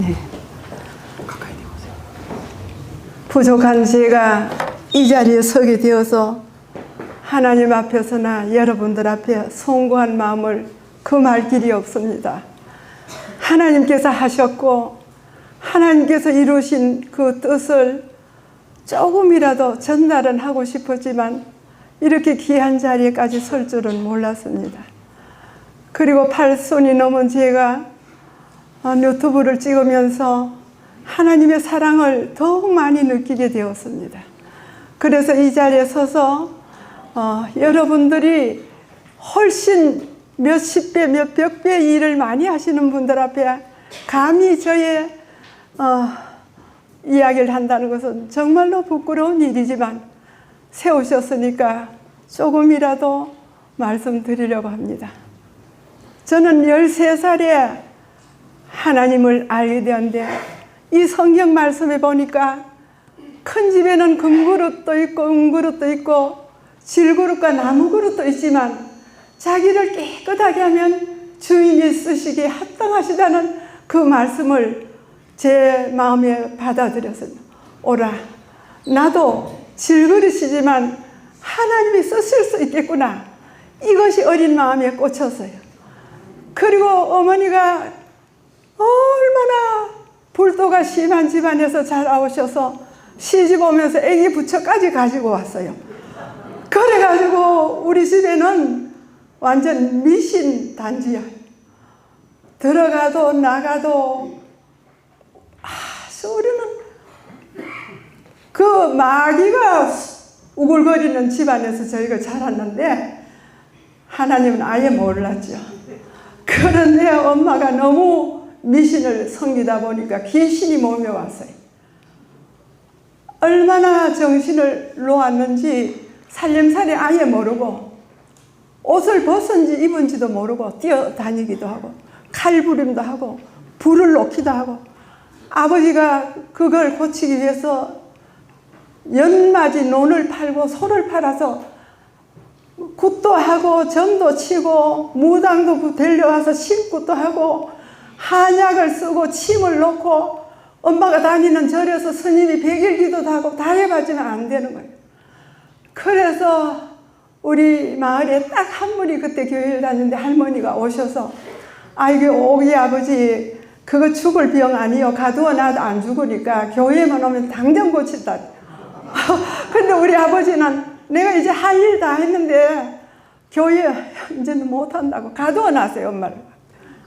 네. 부족한 제가 이 자리에 서게 되어서 하나님 앞에서나 여러분들 앞에 송구한 마음을 금할 길이 없습니다. 하나님께서 하셨고 하나님께서 이루신 그 뜻을 조금이라도 전달은 하고 싶었지만 이렇게 귀한 자리에까지 설 줄은 몰랐습니다. 그리고 8손이 넘은 제가 유튜브를 찍으면서 하나님의 사랑을 더욱 많이 느끼게 되었습니다. 그래서 이 자리에 서서 여러분들이 훨씬 몇십 배, 몇백 배 일을 많이 하시는 분들 앞에 감히 저의 이야기를 한다는 것은 정말로 부끄러운 일이지만 세우셨으니까 조금이라도 말씀드리려고 합니다. 저는 13살에 하나님을 알게 되었는데 이 성경 말씀에 보니까 큰 집에는 금그릇도 있고 은그릇도 있고 질그릇과 나무그릇도 있지만 자기를 깨끗하게 하면 주인이 쓰시기에 합당하시다는 그 말씀을 제 마음에 받아들였습니다. 오라, 나도 질그릇이지만 하나님이 쓰실 수 있겠구나. 이것이 어린 마음에 꽂혔어요. 그리고 어머니가 얼마나 불도가 심한 집안에서 자라오셔서 시집 오면서 애기 부처까지 가지고 왔어요. 그래가지고 우리 집에는 완전 미신 단지야. 들어가도 나가도 우리는 그 마귀가 우글거리는 집안에서 저희가 자랐는데 하나님은 아예 몰랐죠. 그런데 엄마가 너무 미신을 섬기다 보니까 귀신이 몸에 왔어요. 얼마나 정신을 놓았는지 살림살이 아예 모르고 옷을 벗은지 입은지도 모르고 뛰어다니기도 하고 칼부림도 하고 불을 놓기도 하고 아버지가 그걸 고치기 위해서 연맞이 논을 팔고 소를 팔아서 굿도 하고 점도 치고 무당도 데려와서 신굿도 하고 한약을 쓰고 침을 놓고 엄마가 다니는 절에서 스님이 백일기도도 하고 다 해봤지만 안 되는 거예요. 그래서 우리 마을에 딱 한 분이 그때 교회를 다녔는데 할머니가 오셔서 아이고 오기 아버지 그거 죽을 병 아니요. 가두어놔도 안 죽으니까 교회만 오면 당장 고친다. 근데 우리 아버지는 내가 이제 할 일 다 했는데 교회 이제는 못한다고 가두어놨어요. 엄마를.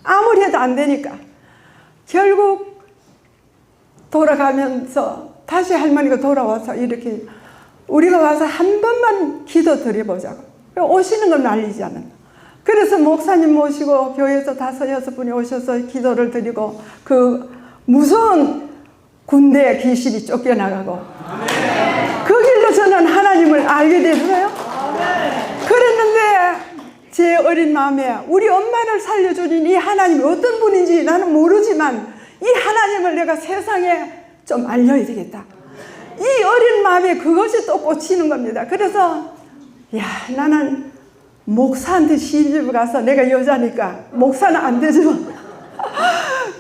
아무리 해도 안 되니까. 결국 돌아가면서 다시 할머니가 돌아와서 이렇게 우리가 와서 한 번만 기도 드려보자고. 오시는 건 알리지 않는다. 그래서 목사님 모시고 교회에서 5, 6분이 오셔서 기도를 드리고 그 무서운 군대 귀신이 쫓겨나가고 그 길로 저는 하나님을 알게 됐어요. 그랬는데 제 어린 마음에 우리 엄마를 살려주는 이 하나님이 어떤 분인지 나는 모르지만 이 하나님을 내가 세상에 좀 알려야 되겠다. 이 어린 마음에 그것이 또 꽂히는 겁니다. 그래서 야, 나는 목사한테 시집을 가서 내가 여자니까 목사는 안 되지만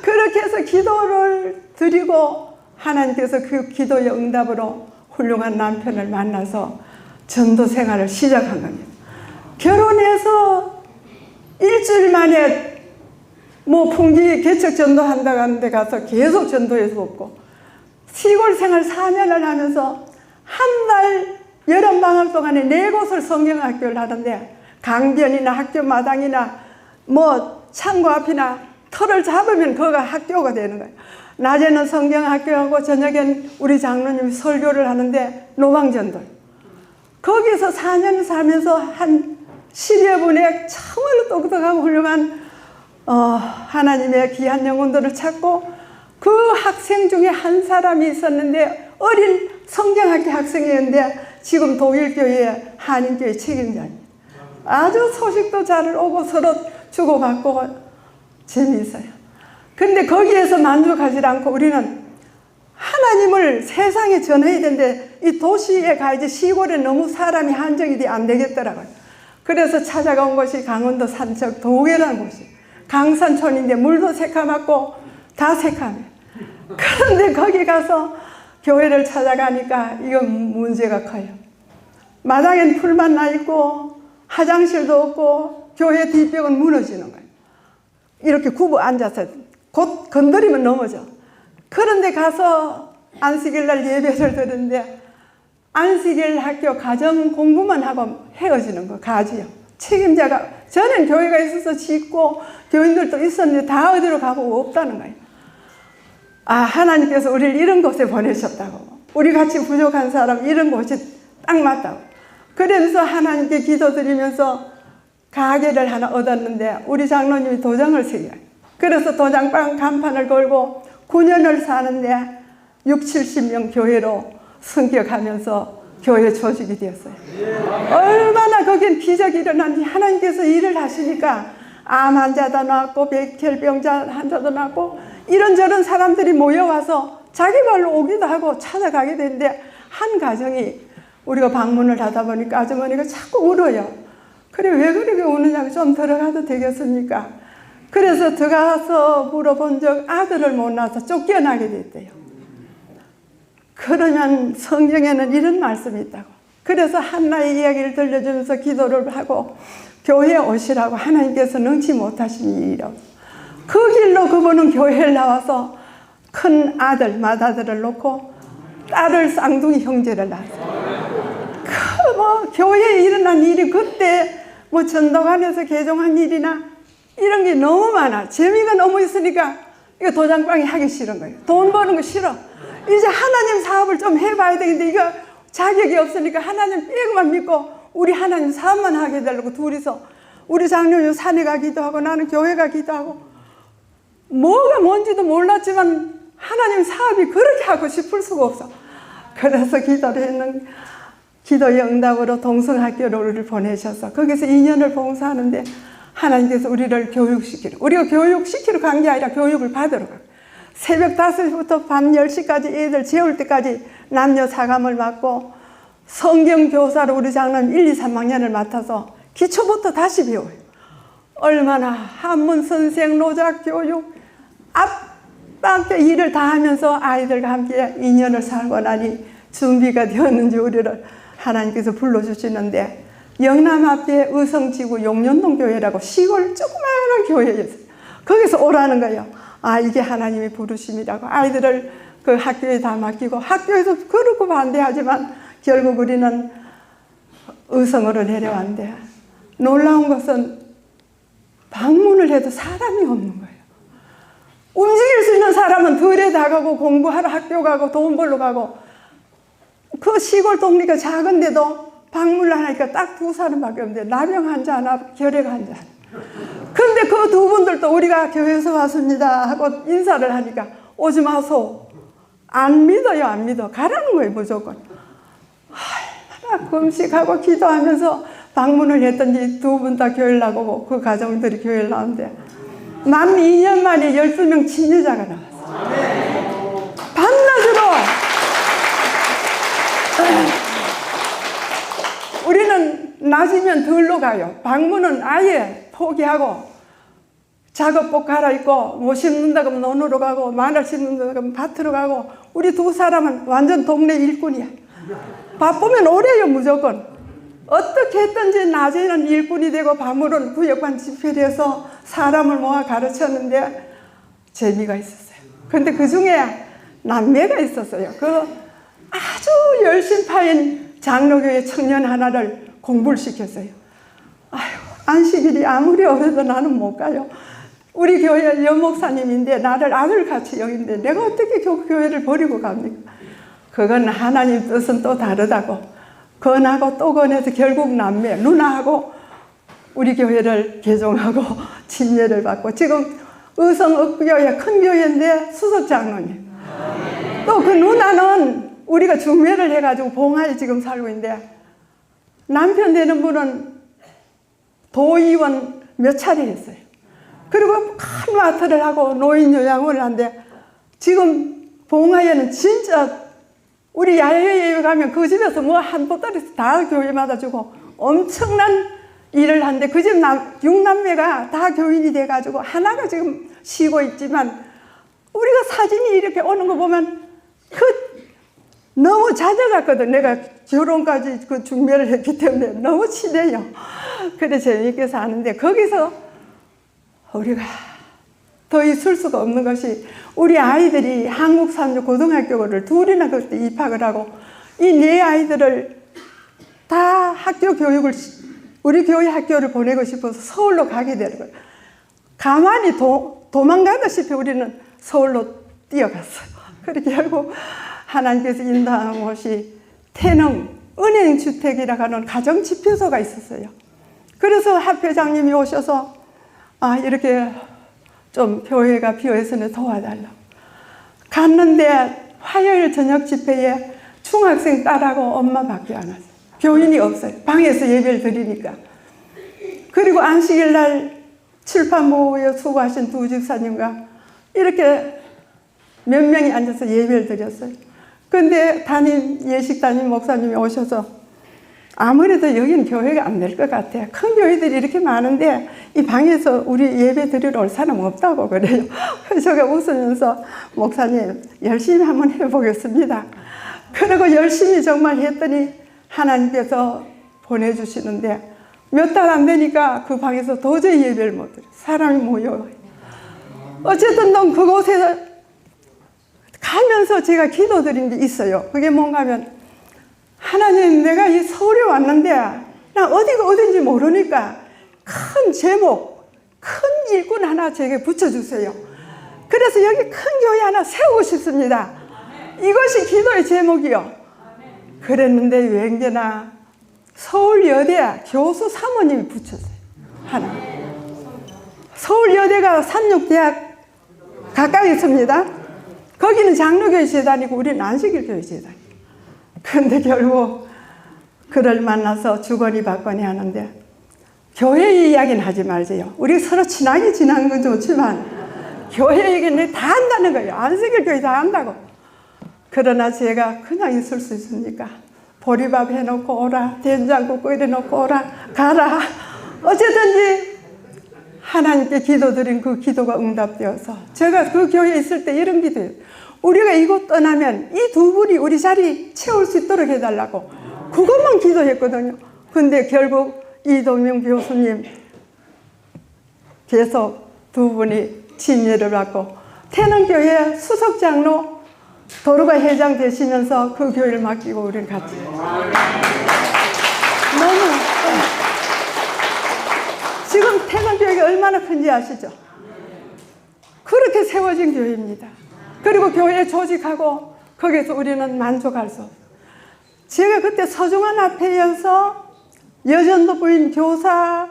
그렇게 해서 기도를 드리고 하나님께서 그 기도의 응답으로 훌륭한 남편을 만나서 전도 생활을 시작한 겁니다. 결혼해서 일주일 만에 뭐 풍기 개척 전도한다고 하는데 가서 계속 전도해서 없고 시골 생활 4년을 하면서 한 달 여름방학 동안에 4곳을 성경학교를 하는데 강변이나 학교 마당이나 뭐 창고 앞이나 터를 잡으면 거기가 학교가 되는 거예요. 낮에는 성경학교하고 저녁엔 우리 장로님이 설교를 하는데 노방전도. 거기서 4년 살면서 한 10여 분의 정말로 똑똑하고 훌륭한 하나님의 귀한 영혼들을 찾고 그 학생 중에 한 사람이 있었는데 어린 성경학교 학생이었는데 지금 독일교회 한인교회 책임자입니다. 아주 소식도 잘 오고 서로 주고받고 재미있어요. 그런데 거기에서 만족하지 않고 우리는 하나님을 세상에 전해야 되는데 이 도시에 가야지 시골에 너무 사람이 한정이 돼 안 되겠더라고요. 그래서 찾아간 곳이 강원도 산척 도계라는 곳이 강산촌인데 물도 새카맣고 다 새카매요. 그런데 거기 가서 교회를 찾아가니까 이건 문제가 커요. 마당엔 풀만 나 있고 화장실도 없고 교회 뒷벽은 무너지는 거예요. 이렇게 굽어 앉아서 곧 건드리면 넘어져. 그런데 가서 안식일 날 예배를 드는데 안식일 학교 가정 공부만 하고 헤어지는 거 가지요. 책임자가 저는 교회가 있어서 짓고 교인들도 있었는데 다 어디로 가고 없다는 거예요. 아, 하나님께서 우리를 이런 곳에 보내셨다고. 우리 같이 부족한 사람 이런 곳이 딱 맞다고. 그러면서 하나님께 기도드리면서 가게를 하나 얻었는데 우리 장로님이 도장을 새겨요. 그래서 도장방 간판을 걸고 9년을 사는데 60, 70명 교회로 성격하면서 교회 조직이 되었어요. 얼마나 거긴 기적이 일어났는지 하나님께서 일을 하시니까 암 환자도 나왔고 백혈병자 환자도 나왔고 이런저런 사람들이 모여와서 자기 발로 오기도 하고 찾아가게 되는데 한 가정이 우리가 방문을 하다 보니까 아주머니가 자꾸 울어요. 그래 왜 그렇게 우느냐고 좀 들어가도 되겠습니까? 그래서 들어가서 물어본 적 아들을 못 낳아서 쫓겨나게 됐대요. 그러면 성경에는 이런 말씀이 있다고. 그래서 한나의 이야기를 들려주면서 기도를 하고 교회에 오시라고 하나님께서 능치 못하신 일이라고. 그 길로 그분은 교회를 나와서 큰 아들, 맏아들을 놓고 딸을 쌍둥이 형제를 낳았어요. 그 교회에 일어난 일이 그때 전도관에서 개종한 일이나 이런 게 너무 많아. 재미가 너무 있으니까 이거 도장방이 하기 싫은 거예요. 돈 버는 거 싫어. 이제 하나님 사업을 좀 해봐야 되는데 이거 자격이 없으니까 하나님 빼고만 믿고 우리 하나님 사업만 하게 되려고 둘이서 우리 장로님 산에 가기도 하고 나는 교회 가기도 하고 뭐가 뭔지도 몰랐지만 하나님 사업이 그렇게 하고 싶을 수가 없어. 그래서 기도를 했는 기도의 응답으로 동성학교로 우리를 보내셔서 거기서 2년을 봉사하는데 하나님께서 우리를 교육시키러, 우리가 교육시키러 간 게 아니라 교육을 받으러 가. 새벽 5시부터 밤 10시까지 애들 재울 때까지 남녀 사감을 맡고 성경 교사로 우리 장로님 1, 2, 3학년을 맡아서 기초부터 다시 배워요. 얼마나 한문 선생, 노작 교육, 앞밖에 일을 다 하면서 아이들과 함께 2년을 살고 나니 준비가 되었는지 우리를 하나님께서 불러주시는데 영남 앞에 의성지구 용련동 교회라고 시골 조그마한 교회였어요. 거기서 오라는 거예요. 아, 이게 하나님의 부르심이라고. 아이들을 그 학교에 다 맡기고 학교에서 그렇고 반대하지만 결국 우리는 의성으로 내려왔는데 놀라운 것은 방문을 해도 사람이 없는 거예요. 움직일 수 있는 사람은 들에 다가고 공부하러 학교 가고 돈 벌러 가고 그 시골 동네가 작은데도 방문을 하니까 딱 2사람밖에 없는데 나병 환자 하나, 결핵 환자 하나. 근데 그 두 분들도 우리가 교회에서 왔습니다 하고 인사를 하니까 오지 마소. 안 믿어요, 안 믿어. 가라는 거예요, 무조건. 얼마나 금식하고 기도하면서 방문을 했더니 2분 다 교회를 나가고 그 가정들이 교회를 나오는데 만 2년 만에 12명 친여자가 나왔어요. 반나절로 우리는 낮이면 들로 가요. 방문은 아예 포기하고 작업복 갈아입고 뭐 심는다 그러면 논으로 가고 마늘 심는다 그러면 밭으로 가고 우리 2사람은 완전 동네 일꾼이야. 바쁘면 오래요 무조건. 어떻게 했든지 낮에는 일꾼이 되고 밤으로는 구역반 집회를 해서 사람을 모아 가르쳤는데 재미가 있었어요. 근데 그 중에 남매가 있었어요. 그 아주 열심 파인 장로교회 청년 하나를 공부를 시켰어요. 아유, 안식일이 아무리 어려도 나는 못 가요. 우리 교회 여목사님인데 나를 아들같이 여기는데 내가 어떻게 교회를 버리고 갑니까? 그건 하나님 뜻은 또 다르다고 권하고 또 권해서 결국 남매 누나하고 우리 교회를 개종하고 침례를 받고 지금 의성읍교회 큰 교회인데 수석장로님. 또 그 누나는 우리가 중매를 해가지고 봉화에 지금 살고 있는데 남편 되는 분은 도의원 몇 차례 했어요. 그리고 큰 마트를 하고 노인 요양원을 하는데 지금 봉화에는 진짜 우리 야외에 가면 그 집에서 뭐 한 보따리 다 교회마다 주고 엄청난 일을 하는데 그 집 6남매가 다 교인이 돼가지고 하나가 지금 쉬고 있지만 우리가 사진이 이렇게 오는 거 보면 너무 잦아갔거든. 내가 결혼까지 그 중매를 했기 때문에 너무 친해요. 그래 재미있게 사는데 거기서 우리가 더 있을 수가 없는 것이 우리 아이들이 한국 삼류 고등학교를 둘이나 그때 입학을 하고 이 네 아이들을 다 학교 교육을 우리 교회 학교를 보내고 싶어서 서울로 가게 되는 거예요. 가만히 도망가다시피 우리는 서울로 뛰어갔어요. 그렇게 결국 하나님께서 인도한 곳이 태릉 은행주택이라고 하는 가정집회소가 있었어요. 그래서 학회장님이 오셔서 이렇게 좀 교회가 비어있으니 도와달라고 갔는데 화요일 저녁 집회에 중학생 딸하고 엄마밖에 안 왔어요. 교인이 없어요. 방에서 예배를 드리니까. 그리고 안식일 날 칠판부에 수고하신 두 집사님과 이렇게 몇 명이 앉아서 예배를 드렸어요. 근데 예식 담임 목사님이 오셔서 아무래도 여기는 교회가 안 될 것 같아. 큰 교회들이 이렇게 많은데 이 방에서 우리 예배 드리러 올 사람 없다고 그래요. 그래서 제가 웃으면서 목사님 열심히 한번 해보겠습니다. 그리고 열심히 정말 했더니 하나님께서 보내주시는데 몇 달 안 되니까 그 방에서 도저히 예배를 못 드려요. 사람이 모여요. 어쨌든 그곳에 가면서 제가 기도드린 게 있어요. 그게 뭔가 하면 하나님 내가 이 서울에 왔는데 나 어디가 어딘지 모르니까 큰 제목, 큰 일꾼 하나 제게 붙여주세요. 그래서 여기 큰 교회 하나 세우고 싶습니다. 이것이 기도의 제목이요. 그랬는데 왠게나 서울여대 교수 사모님이 붙였어요. 하나. 서울여대가 삼육대학 가까이 있습니다. 거기는 장로교회 재단이고 우리는 안식일교회 재단이에요. 그런데 결국 그를 만나서 주거니 받거니 하는데 교회 이야기는 하지 말세요. 우리 서로 친하게 지나는 건 좋지만 교회 얘기는 다 한다는 거예요. 안식일교회 다 한다고. 그러나 제가 그냥 있을 수 있습니까? 보리밥 해놓고 오라, 된장국 끓여놓고 오라, 가라. 어쨌든지 하나님께 기도드린 그 기도가 응답되어서 제가 그 교회에 있을 때 이런 기도예요. 우리가 이곳 떠나면 이 두 분이 우리 자리 채울 수 있도록 해달라고 그것만 기도했거든요. 근데 결국 이동명 교수님 계속 두 분이 침례를 받고 태릉교회 수석장로 도로가 회장 되시면서 그 교회를 맡기고 우리는 같이 너무 지금 태릉교회가 얼마나 큰지 아시죠? 그렇게 세워진 교회입니다. 그리고 교회 조직하고 거기서 우리는 만족할 수 없어요. 제가 그때 서중환 앞에서 여전도 부인 교사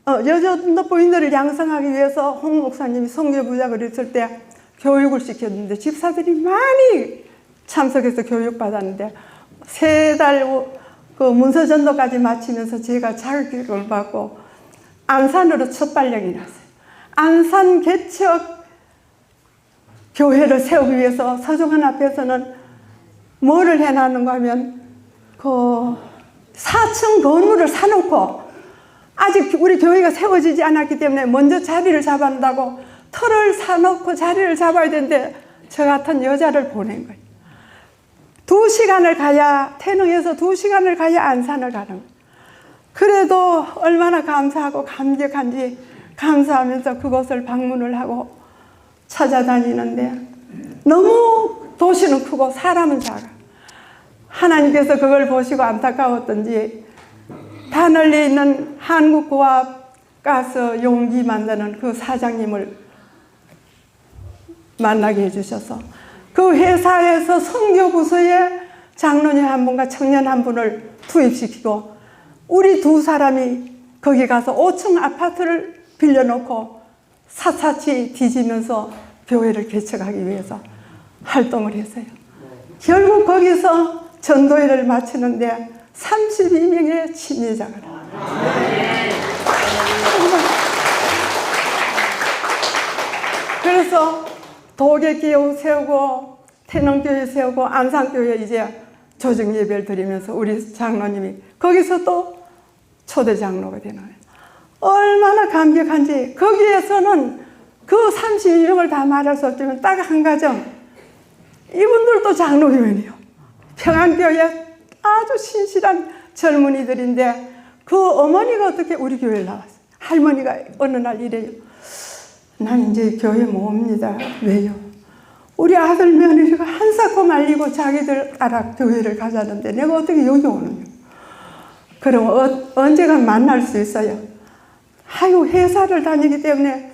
여전도 부인들을 양성하기 위해서 홍 목사님이 성교부작을 했을 때 교육을 시켰는데 집사들이 많이 참석해서 교육받았는데 3달 그 문서전도까지 마치면서 제가 자격을 받고 안산으로 첫 발령이 났어요. 안산 개척 교회를 세우기 위해서 서중환 앞에서는 뭐를 해놨는가 하면 그 4층 건물을 사놓고 아직 우리 교회가 세워지지 않았기 때문에 먼저 자리를 잡아놓는다고 터를 사놓고 자리를 잡아야 되는데 저 같은 여자를 보낸 거예요. 2시간을 가야 태릉에서 2시간을 가야 안산을 가는 거예요. 그래도 얼마나 감사하고 감격한지 감사하면서 그곳을 방문을 하고 찾아다니는데 너무 도시는 크고 사람은 작아. 하나님께서 그걸 보시고 안타까웠던지 다 널리 있는 한국고압가스 용기 만드는 그 사장님을 만나게 해주셔서 그 회사에서 선교부서에 장로님 한 분과 청년 한 분을 투입시키고 우리 2사람이 거기 가서 5층 아파트를 빌려놓고 샅샅이 뒤지면서 교회를 개척하기 위해서 활동을 했어요. 결국 거기서 전도회를 마치는데 32명의 침례자가 그래서 도계교회 세우고 태릉교회 세우고 안산교회 이제 조직 예배를 드리면서 우리 장로님이 거기서 또 초대 장로가 되는 거예요. 얼마나 감격한지. 거기에서는 그 32명을 다 말할 수 없지만 딱 한 가정, 이분들도 장로교인이요. 평안교회 아주 신실한 젊은이들인데 그 어머니가 어떻게 우리 교회에 나왔어요. 할머니가 어느 날 이래요. 난 이제 교회 못 옵니다. 왜요? 우리 아들 며느리가 한사코 말리고 자기들 따라 교회를 가자는데 내가 어떻게 여기 오느냐. 그럼 언제가 만날 수 있어요? 아유, 회사를 다니기 때문에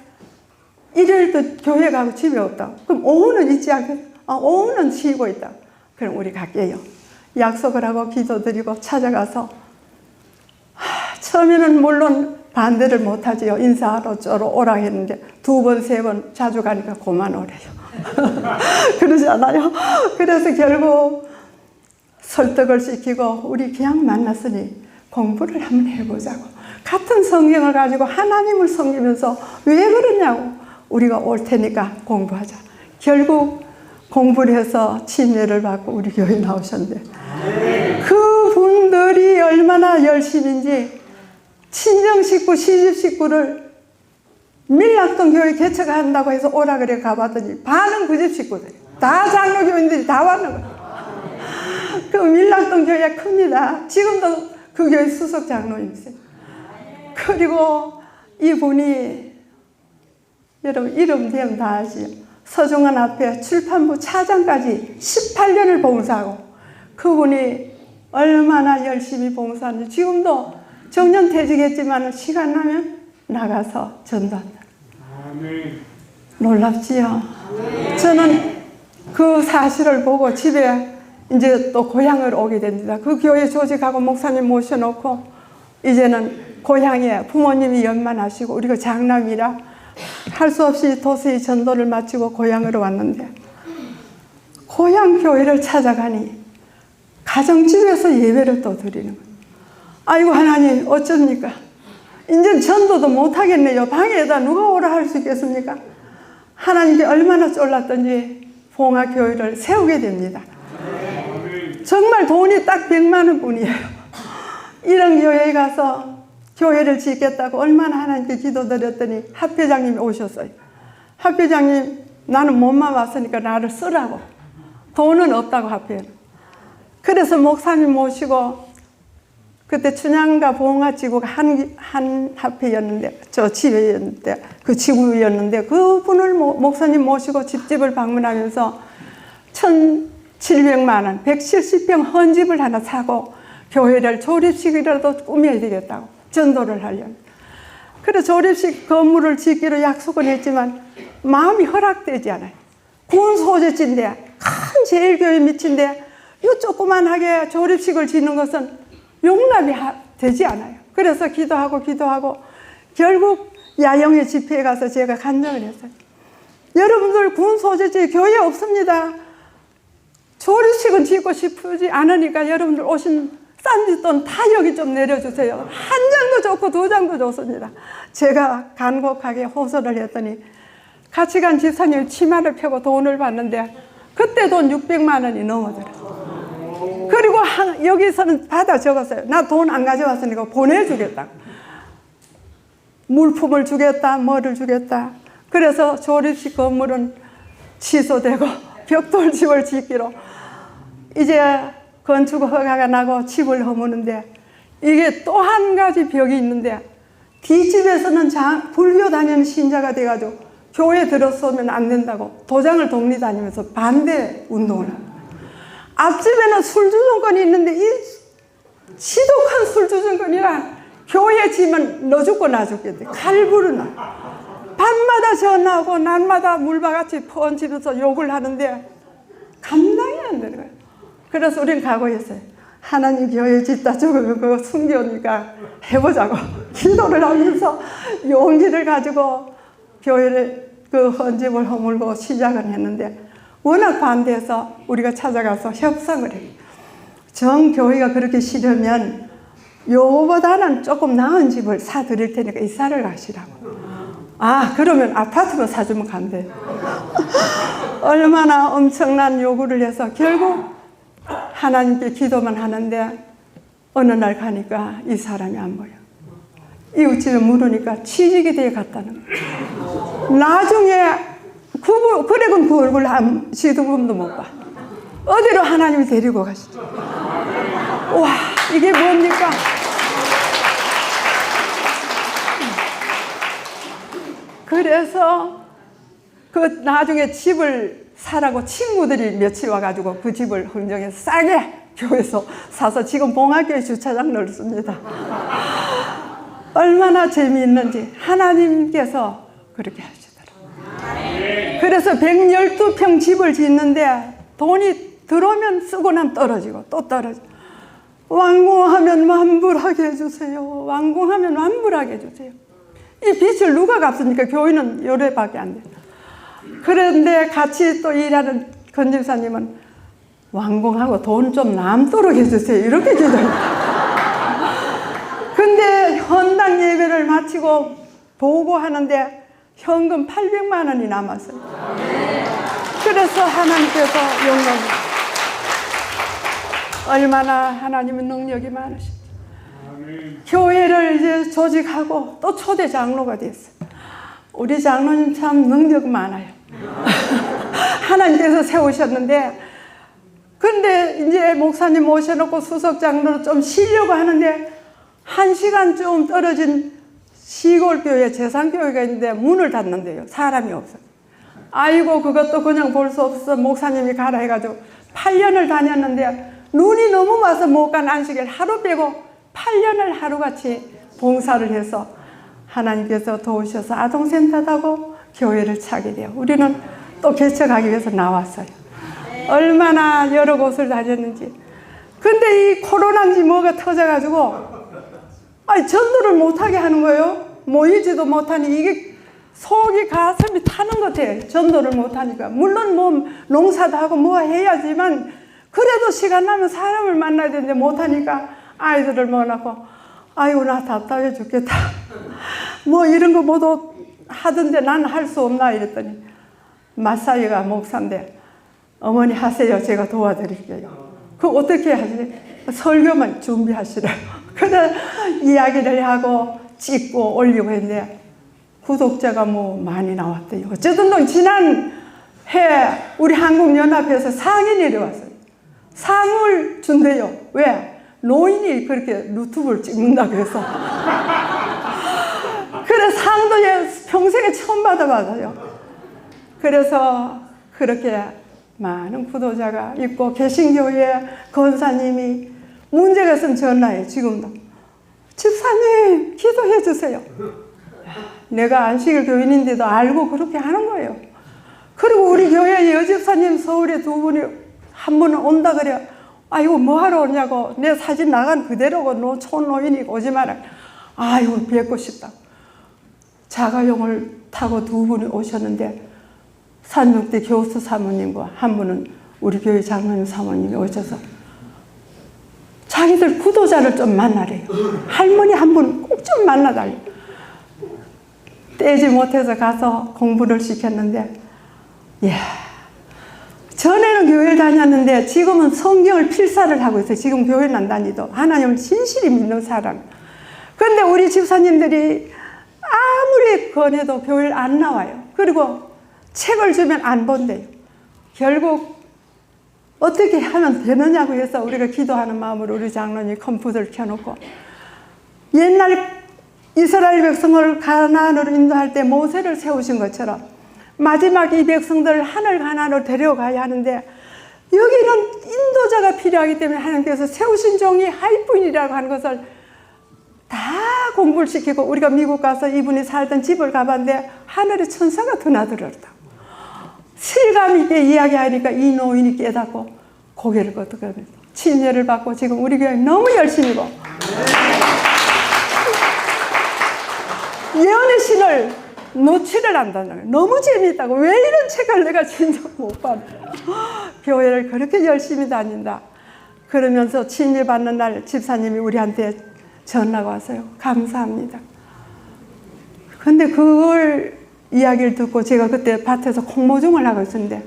일요일도 교회 가고 집에 없다. 그럼 오후는 있지 않겠어요? 오후는 쉬고 있다. 그럼 우리 갈게요. 약속을 하고 기도드리고 찾아가서 처음에는 물론 반대를 못하지요. 인사하러 저러 오라 했는데 2번, 3번 자주 가니까 그만 오래요. 그러지 않아요? 그래서 결국 설득을 시키고 우리 그냥 만났으니 공부를 한번 해보자고. 같은 성경을 가지고 하나님을 섬기면서 왜 그러냐고. 우리가 올 테니까 공부하자. 결국 공부를 해서 침례를 받고 우리 교회 나오셨는데 그분들이 얼마나 열심인지 친정 식구, 시집 식구를 밀락동 교회 개척한다고 해서 오라 그래 가봤더니 반은 그 집 식구들 다 장로교인들이 다 왔는 거예요. 그 밀락동 교회가 큽니다. 지금도 그 교회 수석 장로님이세요. 그리고 이분이 여러분 이름 되면 다 아시죠? 서중원 앞에 출판부 차장까지 18년을 봉사하고 그분이 얼마나 열심히 봉사하는지 지금도 정년퇴직했지만 시간 나면 나가서 전도한다. 놀랍지요? 저는 그 사실을 보고 집에 이제 또 고향을 오게 됩니다. 그 교회 조직하고 목사님 모셔놓고 이제는 고향에 부모님이 연만하시고 우리가 장남이라 할 수 없이 도저히 전도를 마치고 고향으로 왔는데 고향 교회를 찾아가니 가정집에서 예배를 또 드리는 거예요. 아이고 하나님 어쩝니까? 이제 전도도 못하겠네요. 방에다 누가 오라 할 수 있겠습니까? 하나님께 얼마나 쫄랐던지 봉화교회를 세우게 됩니다. 정말 돈이 딱 100만 원뿐이에요. 이런 교회에 가서 교회를 짓겠다고 얼마나 하나님께 기도드렸더니 합회장님이 오셨어요. 합회장님 나는 몸만 왔으니까 나를 쓰라고. 돈은 없다고 합회는. 그래서 목사님 모시고 그때 춘향과 봉화지구가 한 합회였는데 저 지회였는데 그 지구였는데 그분을 목사님 모시고 집집을 방문하면서 1,700만 원 170평 헌집을 하나 사고 교회를 조립식이라도 꾸며야 되겠다고 전도를 하려면. 그래서 조립식 건물을 짓기로 약속은 했지만 마음이 허락되지 않아요. 군 소재지인데 큰 제일교회 밑인데 이 조그만하게 조립식을 짓는 것은 용납이 되지 않아요. 그래서 기도하고 결국 야영의 집회에 가서 제가 간증을 했어요. 여러분들 군 소재지 교회 없습니다. 조립식은 짓고 싶지 않으니까 여러분들 오신 싼짓돈 다 여기 좀 내려주세요. 한 장도 좋고 2장도 좋습니다. 제가 간곡하게 호소를 했더니 같이 간 집사님 치마를 펴고 돈을 받는데 그때 돈 600만 원이 넘어들어요. 그리고 여기서는 받아 적었어요. 나 돈 안 가져왔으니까 보내주겠다. 물품을 주겠다, 뭐를 주겠다. 그래서 조립식 건물은 취소되고 벽돌집을 짓기로 이제 건축 허가가 나고 집을 허무는데 이게 또 한 가지 벽이 있는데 뒷집에서는 불교 다니는 신자가 돼가지고 교회 들어서면 안 된다고 도장을 동리 다니면서 반대 운동을 합니다. 앞집에는 술주정권이 있는데 이 지독한 술주정권이라 교회 집은 너 죽고 나 죽겠대. 칼부르나. 밤마다 전화하고 낮마다 물바같이 퍼온집에서 욕을 하는데 감당이 안 되는 거예요. 그래서 우리는 각오했어요. 하나님 교회 짓다 죽으면 그거 숨겨니까 해보자고 기도를 하면서 용기를 가지고 교회를 그 헌집을 허물고 시작을 했는데 워낙 반대해서 우리가 찾아가서 협상을 해요. 정 교회가 그렇게 싫으면 요거보다는 조금 나은 집을 사드릴 테니까 이사를 가시라고. 아 그러면 아파트만 사주면 간대요. 얼마나 엄청난 요구를 해서 결국 하나님께 기도만 하는데 어느 날 가니까 이 사람이 안 보여. 이웃집에 물으니까 취직이 돼 갔다는 거예요. 나중에 그래군 그 얼굴 한 시드금도 못 봐. 어디로 하나님이 데리고 가시죠. 와, 이게 뭡니까? 그래서 그 나중에 집을 사라고 친구들이 며칠 와가지고 그 집을 흥정해서 싸게 교회에서 사서 지금 봉학교에 주차장 넣습니다. 얼마나 재미있는지 하나님께서 그렇게 하시더라고요. 그래서 112평 집을 짓는데 돈이 들어오면 쓰고 나면 떨어지고 또 떨어지고, 완공하면 완불하게 해주세요. 완공하면 완불하게 해주세요. 이 빚을 누가 갚습니까? 교회는 요래밖에 안 돼요. 그런데 같이 또 일하는 건집사님은 완공하고 돈 좀 남도록 해주세요. 이렇게 기도해요. 근데 헌당 예배를 마치고 보고하는데 현금 800만 원이 남았어요. 그래서 하나님께서 용납을, 얼마나 하나님의 능력이 많으신지. 교회를 이제 조직하고 또 초대 장로가 됐어요. 우리 장로님 참 능력 많아요. 하나님께서 세우셨는데, 근데 이제 목사님 모셔놓고 수석 장로로 좀 쉬려고 하는데 1시간쯤 떨어진 시골교회 재산교회가 있는데 문을 닫는데요. 사람이 없어요. 아이고 그것도 그냥 볼 수 없어. 목사님이 가라 해가지고 8년을 다녔는데 눈이 너무 와서 못 간 안식일 하루 빼고 8년을 하루같이 봉사를 해서 하나님께서 도우셔서 아동센터하고 교회를 차게 돼요. 우리는 또 개척하기 위해서 나왔어요. 얼마나 여러 곳을 다녔는지. 근데 이 코로나인지 뭐가 터져가지고 전도를 못하게 하는 거예요. 모이지도 못하니 이게 속이 가슴이 타는 것 같아요. 전도를 못하니까. 물론 뭐 농사도 하고 뭐 해야지만 그래도 시간 나면 사람을 만나야 되는데 못하니까 아이들을 모아놓고 아이고 나 답답해 죽겠다. 뭐 이런 거 모두 하던데 나는 할 수 없나 이랬더니 마사이가 목사인데 어머니 하세요. 제가 도와드릴게요. 그 어떻게 하지? 설교만 준비하시래요. 그래 이야기를 하고 찍고 올리고 했는데 구독자가 뭐 많이 나왔대요. 어쨌든 지난 해 우리 한국연합에서 상이 내려왔어요. 상을 준대요. 왜? 노인이 그렇게 유튜브를 찍는다고 해서. 그래 상도 평생에 처음 받아봐요. 그래서 그렇게 많은 구독자가 있고, 개신교회 권사님이 문제가 있으면 전화해요. 지금도 집사님 기도해 주세요. 내가 안식일 교인인데도 알고 그렇게 하는 거예요. 그리고 우리 교회 여집사님 서울에 2분이 한 분은 온다 그래. 아이고 뭐하러 오냐고. 내 사진 나간 그대로고 촌노인이고 오지 마라. 아이고 뵙고 싶다. 자가용을 타고 2분이 오셨는데 산육대 교수 사모님과 한 분은 우리 교회 장로님 사모님이 오셔서 자기들 구도자를 좀 만나래요. 할머니 한 분 꼭 좀 만나달래요. 떼지 못해서 가서 공부를 시켰는데, 이야, 전에는 교회를 다녔는데 지금은 성경을 필사를 하고 있어요. 지금 교회는 안 다니도 하나님을 진실히 믿는 사람. 그런데 우리 집사님들이 아무리 권해도 교회를 안 나와요. 그리고 책을 주면 안 본대요. 결국 어떻게 하면 되느냐고 해서 우리가 기도하는 마음으로 우리 장로님 컴퓨터를 켜놓고, 옛날 이스라엘 백성을 가나안으로 인도할 때 모세를 세우신 것처럼 마지막 이 백성들을 하늘 가나안으로 데려가야 하는데, 여기는 인도자가 필요하기 때문에 하나님께서 세우신 종이 하이픈이라고 하는 것을 다 공부를 시키고, 우리가 미국 가서 이분이 살던 집을 가봤는데 하늘의 천사가 드나들었다. 실감 있게 이야기하니까 이 노인이 깨닫고 고개를 끄덕거리고 친절을 받고 지금 우리 교회 너무 열심히고, 예언의 신을 놓지를 않는다는 거예요. 너무 재미있다고. 왜 이런 책을 내가 진짜 못 봤나. 교회를 그렇게 열심히 다닌다. 그러면서 친일 받는 날 집사님이 우리한테 전화가 왔어요. 감사합니다. 근데 그걸 이야기를 듣고 제가 그때 밭에서 콩모종을 하고 있었는데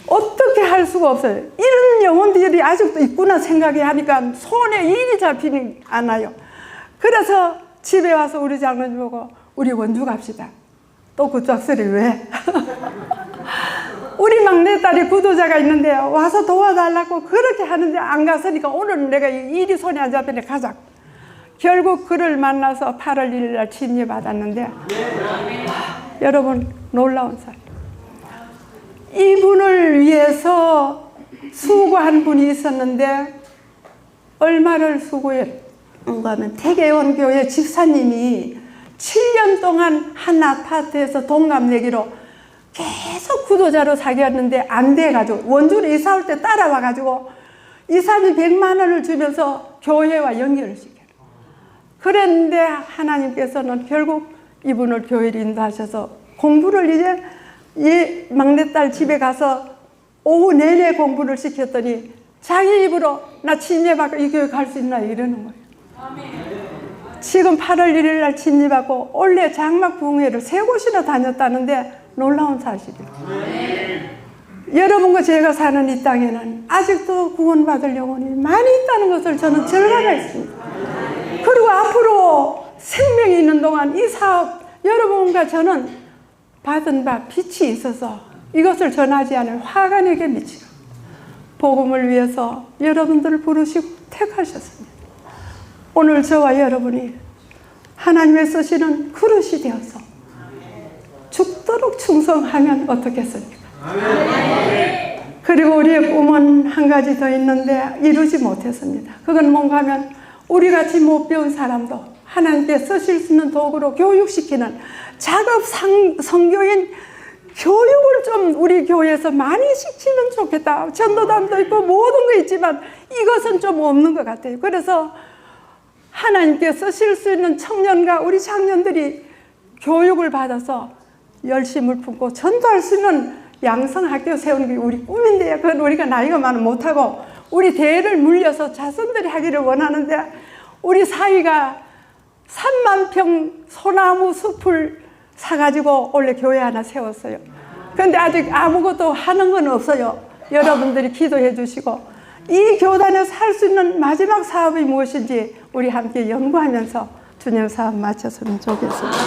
어떻게 할 수가 없어요. 이런 영혼들이 아직도 있구나 생각이 하니까 손에 일이 잡히지 않아요. 그래서 집에 와서 우리 장로님 보고 우리 원주 갑시다. 또 그 짝소리 왜? 우리 막내딸이 구도자가 있는데 와서 도와달라고 그렇게 하는데 안 갔으니까 오늘은 내가 일이 손에 안 잡히네 가자. 결국 그를 만나서 8월 1일 날 침례받았는데 여러분 놀라운 사람. 이분을 위해서 수고한 분이 있었는데 얼마를 수고했는가 하면 태계원교회 집사님이 7년 동안 한 아파트에서 동갑내기로 계속 구도자로 사귀었는데 안 돼가지고 원주로 이사 올 때 따라와가지고 이 사람이 100만 원을 주면서 교회와 연결을 시켜요. 그랬는데 하나님께서는 결국 이분을 교회를 인도하셔서 공부를 이제 이 막내딸 집에 가서 오후 내내 공부를 시켰더니 자기 입으로 나 침례받고 이 교회 갈 수 있나 이러는 거예요. 지금 8월 1일 날 침례받고 원래 장막 부흥회를 3곳이나 다녔다는데 놀라운 사실이에요. 여러분과 제가 사는 이 땅에는 아직도 구원받을 영혼이 많이 있다는 것을 저는 절감하 있습니다. 그리고 앞으로 생명이 있는 동안 이 사업 여러분과 저는 받은 바 빛이 있어서 이것을 전하지 않을 화관에게 미치고 복음을 위해서 여러분들을 부르시고 택하셨습니다. 오늘 저와 여러분이 하나님의 쓰시는 그릇이 되어서 죽도록 충성하면 어떻겠습니까? 그리고 우리의 꿈은 한 가지 더 있는데 이루지 못했습니다. 그건 뭔가 하면 우리같이 못 배운 사람도 하나님께 쓰실 수 있는 도구로 교육시키는 작업 선교인 교육을 좀 우리 교회에서 많이 시키면 좋겠다. 전도단도 있고 모든 거 있지만 이것은 좀 없는 것 같아요. 그래서 하나님께 쓰실 수 있는 청년과 우리 장년들이 교육을 받아서 열심을 품고 전도할 수 있는 양성학교 세우는 게 우리 꿈인데요. 그건 우리가 나이가 많으면 못하고 우리 대를 물려서 자손들이 하기를 원하는데 우리 사위가 3만 평 소나무 숲을 사가지고 원래 교회 하나 세웠어요. 그런데 아직 아무것도 하는 건 없어요. 여러분들이 기도해 주시고 이 교단에서 할 수 있는 마지막 사업이 무엇인지 우리 함께 연구하면서 주님 사업 마쳤으면 좋겠습니다.